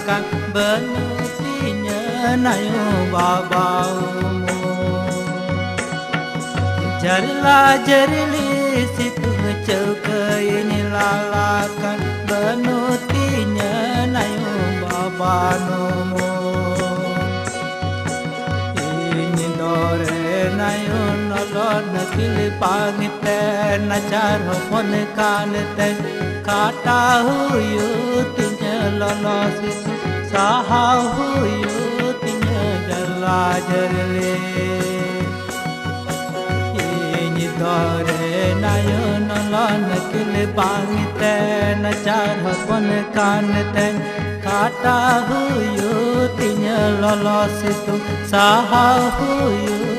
kan benutinya nayo babamu jarla jarli situ ceuke ini lalakan benutinya nayo babanomo ini dore nayo nolon kili pangite nacar hopon kanete kata huyu tinya lolos saha huyu tinya jarla jarli ini dore nayo nolon kili pangite nacar hopon kanete kata huyu tinya lolos saha huyu